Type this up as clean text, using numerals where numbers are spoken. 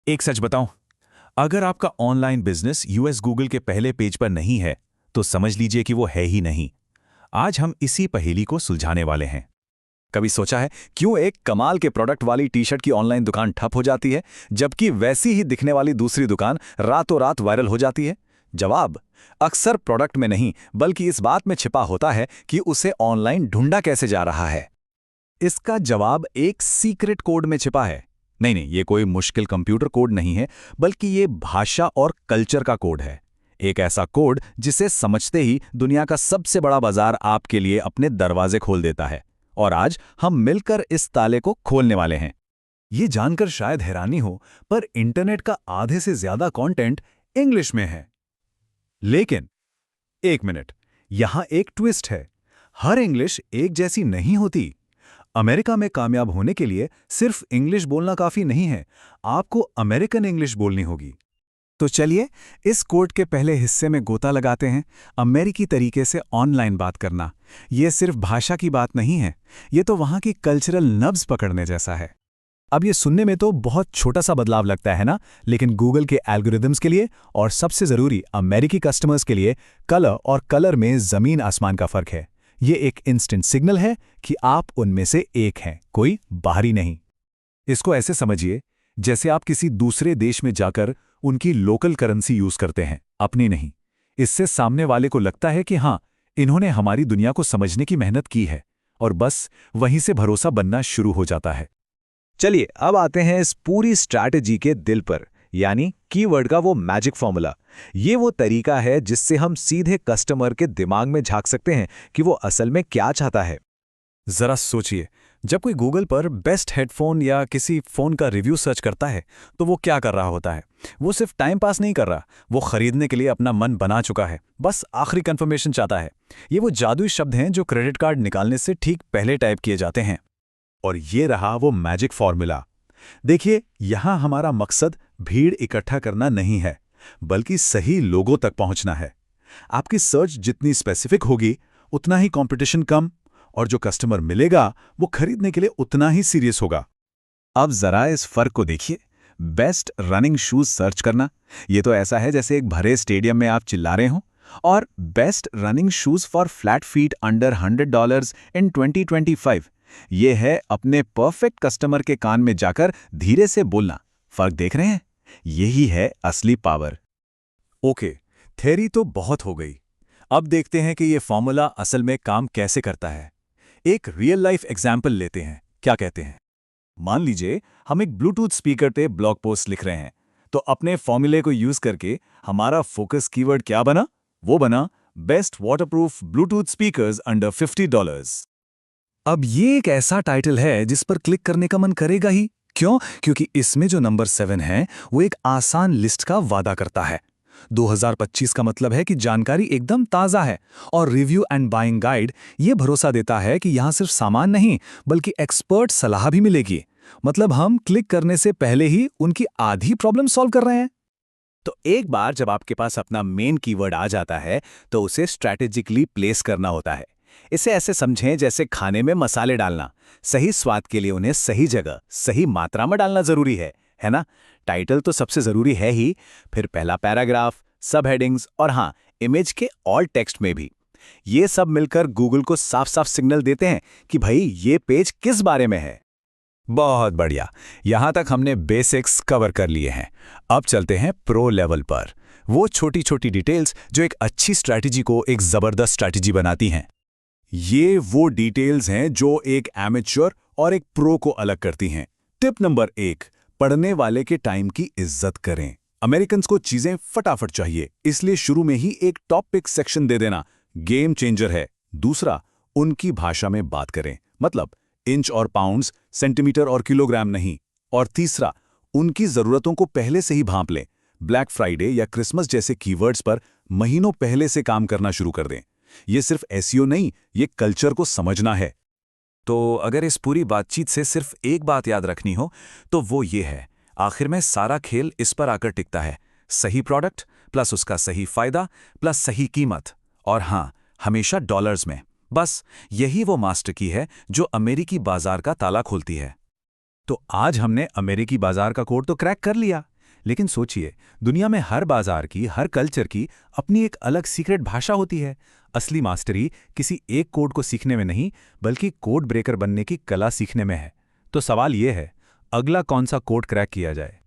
एक सच बताऊं, अगर आपका ऑनलाइन बिजनेस यूएस गूगल के पहले पेज पर नहीं है, तो समझ लीजिए कि वो है ही नहीं। आज हम इसी पहेली को सुलझाने वाले हैं। कभी सोचा है क्यों एक कमाल के प्रोडक्ट वाली टी शर्ट की ऑनलाइन दुकान ठप हो जाती है, जबकि वैसी ही दिखने वाली दूसरी दुकान रातों रात वायरल हो जाती है? जवाब अक्सर प्रोडक्ट में नहीं, बल्कि इस बात में छिपा होता है कि उसे ऑनलाइन ढूंढा कैसे जा रहा है। इसका जवाब एक सीक्रेट कोड में छिपा है। नहीं नहीं, ये कोई मुश्किल कंप्यूटर कोड नहीं है, बल्कि ये भाषा और कल्चर का कोड है। एक ऐसा कोड जिसे समझते ही दुनिया का सबसे बड़ा बाजार आपके लिए अपने दरवाजे खोल देता है। और आज हम मिलकर इस ताले को खोलने वाले हैं। ये जानकर शायद हैरानी हो, पर इंटरनेट का आधे से ज्यादा कंटेंट इंग्लिश में है। लेकिन एक मिनट, यहां एक ट्विस्ट है। हर इंग्लिश एक जैसी नहीं होती। अमेरिका में कामयाब होने के लिए सिर्फ इंग्लिश बोलना काफी नहीं है, आपको अमेरिकन इंग्लिश बोलनी होगी। तो चलिए इस कोड के पहले हिस्से में गोता लगाते हैं। अमेरिकी तरीके से ऑनलाइन बात करना, ये सिर्फ भाषा की बात नहीं है, ये तो वहाँ की कल्चरल नब्ज पकड़ने जैसा है। अब ये सुनने में तो बहुत छोटा सा बदलाव लगता है ना, लेकिन गूगल के एल्गोरिदम्स के लिए और सबसे ज़रूरी अमेरिकी कस्टमर्स के लिए कलर और कलर में ज़मीन आसमान का फ़र्क है। ये एक इंस्टेंट सिग्नल है कि आप उनमें से एक हैं, कोई बाहरी नहीं। इसको ऐसे समझिए जैसे आप किसी दूसरे देश में जाकर उनकी लोकल करेंसी यूज करते हैं, अपनी नहीं। इससे सामने वाले को लगता है कि हाँ, इन्होंने हमारी दुनिया को समझने की मेहनत की है, और बस वहीं से भरोसा बनना शुरू हो जाता है। चलिए अब आते हैं इस पूरी स्ट्रैटेजी के दिल पर, यानी कीवर्ड का वो मैजिक फॉर्मूला। ये वो तरीका है जिससे हम सीधे कस्टमर के दिमाग में झांक सकते हैं कि वो असल में क्या चाहता है। जरा सोचिए, जब कोई गूगल पर बेस्ट हेडफोन या किसी फोन का रिव्यू सर्च करता है, तो वो क्या कर रहा होता है? वो सिर्फ टाइम पास नहीं कर रहा, वो खरीदने के लिए अपना मन बना चुका है, बस आखिरी कंफर्मेशन चाहता है। ये वो जादुई शब्द हैं जो क्रेडिट कार्ड निकालने से ठीक पहले टाइप किए जाते हैं। और ये रहा वो मैजिक फॉर्मूला। देखिए, यहां हमारा मकसद भीड़ इकट्ठा करना नहीं है, बल्कि सही लोगों तक पहुंचना है। आपकी सर्च जितनी स्पेसिफिक होगी, उतना ही कंपटीशन कम, और जो कस्टमर मिलेगा वो खरीदने के लिए उतना ही सीरियस होगा। अब जरा इस फर्क को देखिए। बेस्ट रनिंग शूज सर्च करना, ये तो ऐसा है जैसे एक भरे स्टेडियम में आप चिल्ला रहे हो। और best running shoes for flat feet under $100 इन 2025, ये है अपने परफेक्ट कस्टमर के कान में जाकर धीरे से बोलना। फर्क देख रहे हैं? यही है असली पावर। ओके, थ्योरी तो बहुत हो गई। अब देखते हैं कि ये फॉर्मूला असल में काम कैसे करता है। एक रियल लाइफ एग्जाम्पल लेते हैं, क्या कहते हैं? मान लीजिए हम एक ब्लूटूथ स्पीकर पे ब्लॉग पोस्ट लिख रहे हैं, तो अपने फॉर्मूले को यूज करके हमारा फोकस कीवर्ड क्या बना? वो बना best waterproof Bluetooth speakers under $50। अब ये एक ऐसा टाइटल है जिस पर क्लिक करने का मन करेगा ही। क्यों? क्योंकि इसमें जो नंबर 7 है वो एक आसान लिस्ट का वादा करता है। 2025 का मतलब है कि जानकारी एकदम ताज़ा है, और रिव्यू एंड बाइंग गाइड ये भरोसा देता है कि यहाँ सिर्फ सामान नहीं, बल्कि एक्सपर्ट सलाह भी मिलेगी। मतलब हम क्लिक करने से पहले ही उनकी आधी प्रॉब्लम सॉल्व कर रहे हैं। तो एक बार जब आपके पास अपना मेन कीवर्ड आ जाता है, तो उसे स्ट्रैटेजिकली प्लेस करना होता है। इसे ऐसे समझें जैसे खाने में मसाले डालना। सही स्वाद के लिए उन्हें सही जगह, सही मात्रा में डालना जरूरी है ना? टाइटल तो सबसे जरूरी है ही, फिर पहला पैराग्राफ, सब हेडिंग्स, और हाँ, इमेज के ऑल टेक्स्ट में भी। ये सब मिलकर गूगल को साफ साफ सिग्नल देते हैं कि भाई ये पेज किस बारे में है। बहुत बढ़िया, यहां तक हमने बेसिक्स कवर कर लिए हैं। अब चलते हैं प्रो लेवल पर, वो छोटी छोटी डिटेल्स जो एक अच्छी स्ट्रैटेजी को एक जबरदस्त स्ट्रैटेजी बनाती हैं। ये वो डिटेल्स हैं जो एक एमेच्योर और एक प्रो को अलग करती हैं। टिप नंबर 1, पढ़ने वाले के टाइम की इज्जत करें। अमेरिकन्स को चीजें फटाफट चाहिए, इसलिए शुरू में ही एक टॉपिक सेक्शन दे देना गेम चेंजर है। दूसरा, उनकी भाषा में बात करें, मतलब इंच और पाउंड्स, सेंटीमीटर और किलोग्राम नहीं। और तीसरा, उनकी जरूरतों को पहले से ही भांप लें। ब्लैक फ्राइडे या क्रिसमस जैसे कीवर्ड्स पर महीनों पहले से काम करना शुरू कर दें। ये सिर्फ एसईओ नहीं, ये कल्चर को समझना है। तो अगर इस पूरी बातचीत से सिर्फ एक बात याद रखनी हो, तो वो ये है, आखिर में सारा खेल इस पर आकर टिकता है। सही प्रोडक्ट प्लस उसका सही फायदा प्लस सही कीमत, और हाँ, हमेशा डॉलर्स में। बस यही वो मास्टर की है जो अमेरिकी बाजार का ताला खोलती है। तो आज हमने अमेरिकी बाजार का कोड तो क्रैक कर लिया, लेकिन सोचिए, दुनिया में हर बाजार की, हर कल्चर की अपनी एक अलग सीक्रेट भाषा होती है। असली मास्टरी किसी एक कोड को सीखने में नहीं, बल्कि कोड ब्रेकर बनने की कला सीखने में है। तो सवाल यह है, अगला कौन सा कोड क्रैक किया जाए?